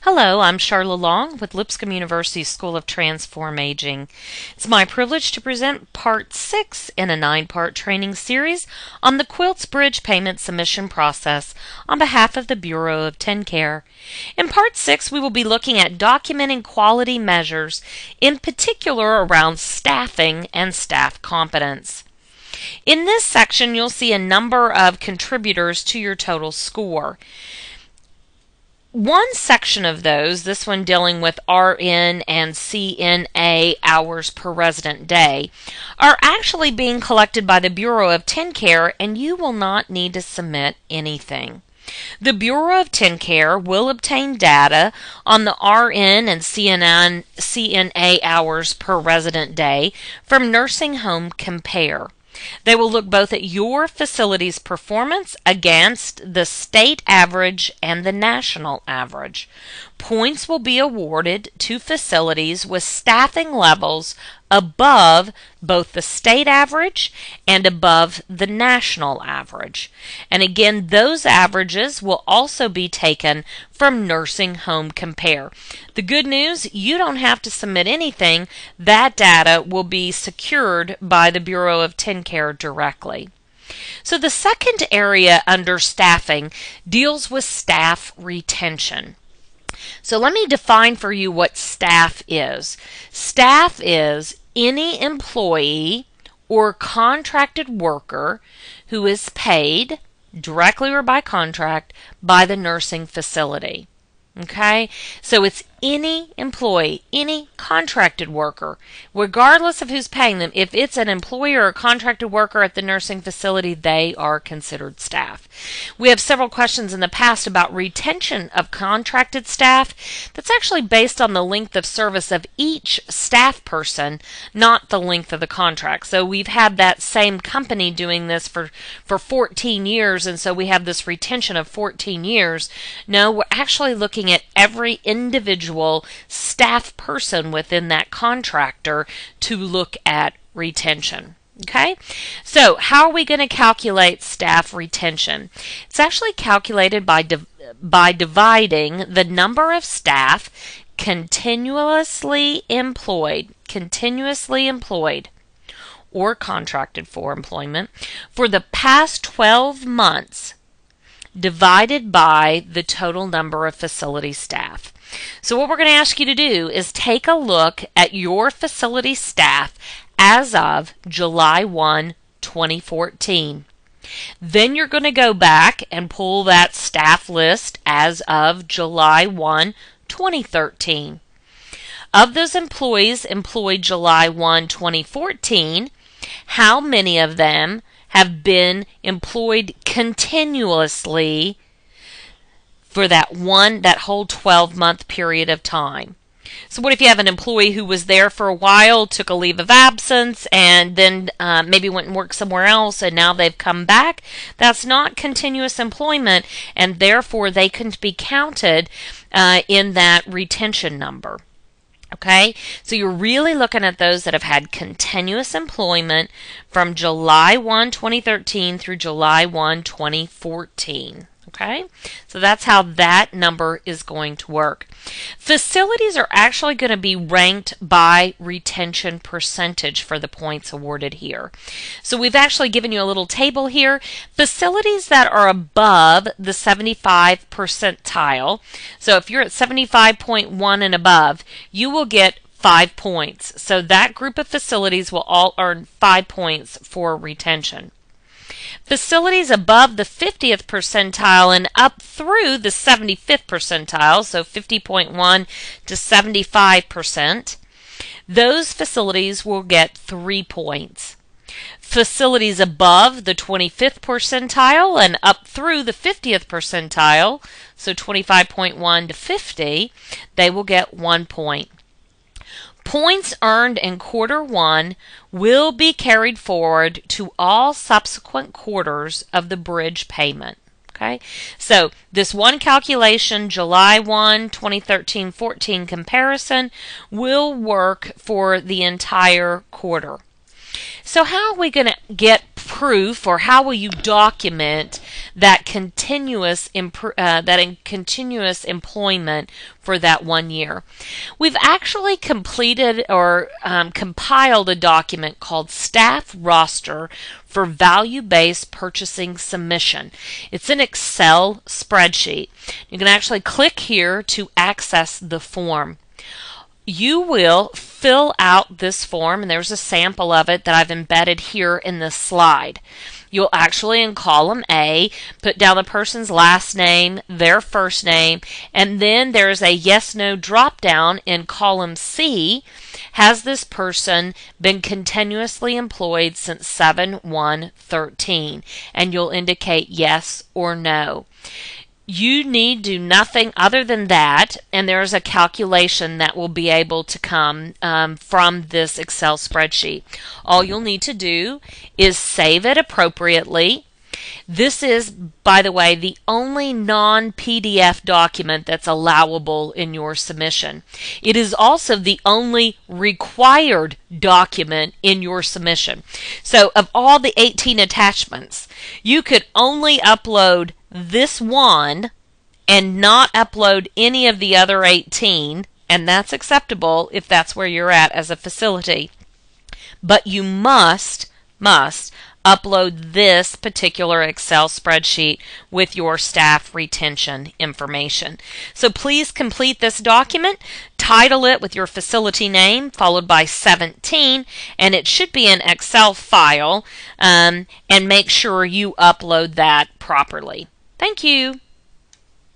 Hello, I'm Charla Long with Lipscomb University School of Transform Aging. It's my privilege to present Part 6 in a 9-part training series on the Quilts Bridge Payment Submission process on behalf of the Bureau of TennCare. In Part 6, we will be looking at documenting quality measures, in particular around staffing and staff competence. In this section, you'll see a number of contributors to your total score. One section of those, this one dealing with RN and CNA hours per resident day, are actually being collected by the Bureau of TennCare, and you will not need to submit anything. The Bureau of TennCare will obtain data on the RN and CNA hours per resident day from Nursing Home Compare. They will look both at your facility's performance against the state average and the national average. Points will be awarded to facilities with staffing levels above both the state average and above the national average. And again, those averages will also be taken from Nursing Home Compare. The good news, you don't have to submit anything. That data will be secured by the Bureau of TennCare directly. So the second area under staffing deals with staff retention. So let me define for you what staff is. Staff is any employee or contracted worker who is paid directly or by contract by the nursing facility. Okay, so it's any employee, any contracted worker, regardless of who's paying them. If it's an employee or a contracted worker at the nursing facility, they are considered staff. We have several questions in the past about retention of contracted staff. That's actually based on the length of service of each staff person, not the length of the contract. So we've had that same company doing this for 14 years, and so we have this retention of 14 years. No, we're actually looking at every individual staff person within that contractor to look at retention. Okay, so how are we going to calculate staff retention? It's actually calculated by dividing the number of staff continuously employed or contracted for employment for the past 12 months divided by the total number of facility staff. So what we're going to ask you to do is take a look at your facility staff as of July 1, 2014. Then you're going to go back and pull that staff list as of July 1, 2013. Of those employees employed July 1, 2014, how many of them have been employed continuously for that whole 12-month period of time? So what if you have an employee who was there for a while, took a leave of absence, and then maybe went and worked somewhere else, and now they've come back? That's not continuous employment, and therefore they can be counted in that retention number. Okay, so you're really looking at those that have had continuous employment from July 1, 2013 through July 1, 2014. Okay, so that's how that number is going to work. Facilities are actually going to be ranked by retention percentage for the points awarded here. So we've actually given you a little table here. Facilities that are above the 75 percentile, so if you're at 75.1 and above, you will get 5 points. So that group of facilities will all earn 5 points for retention. Facilities above the 50th percentile and up through the 75th percentile, so 50.1 to 75%, those facilities will get 3 points. Facilities above the 25th percentile and up through the 50th percentile, so 25.1 to 50, they will get 1 point. Points earned in quarter 1 will be carried forward to all subsequent quarters of the bridge payment. Okay, so this one calculation, July 1, 2013-14 comparison, will work for the entire quarter. So how are we going to get proof, or how will you document that continuous continuous employment for that 1 year? We've actually completed or compiled a document called Staff Roster for Value-Based Purchasing Submission. It's an Excel spreadsheet. You can actually click here to access the form. You will fill out this form, and there's a sample of it that I've embedded here in this slide. You'll actually, in column A, put down the person's last name, their first name, and then there's a yes/no drop down in column C. Has this person been continuously employed since 7/1/13? And you'll indicate yes or no. You need do nothing other than that, and there's a calculation that will be able to come from this Excel spreadsheet. All you'll need to do is save it appropriately. This is, by the way, the only non-PDF document that's allowable in your submission. It is also the only required document in your submission. So of all the 18 attachments, you could only upload this one and not upload any of the other 18, and that's acceptable if that's where you're at as a facility. But you must upload this particular Excel spreadsheet with your staff retention information. So please complete this document, title it with your facility name followed by 17, and it should be an Excel file, and make sure you upload that properly. Thank you.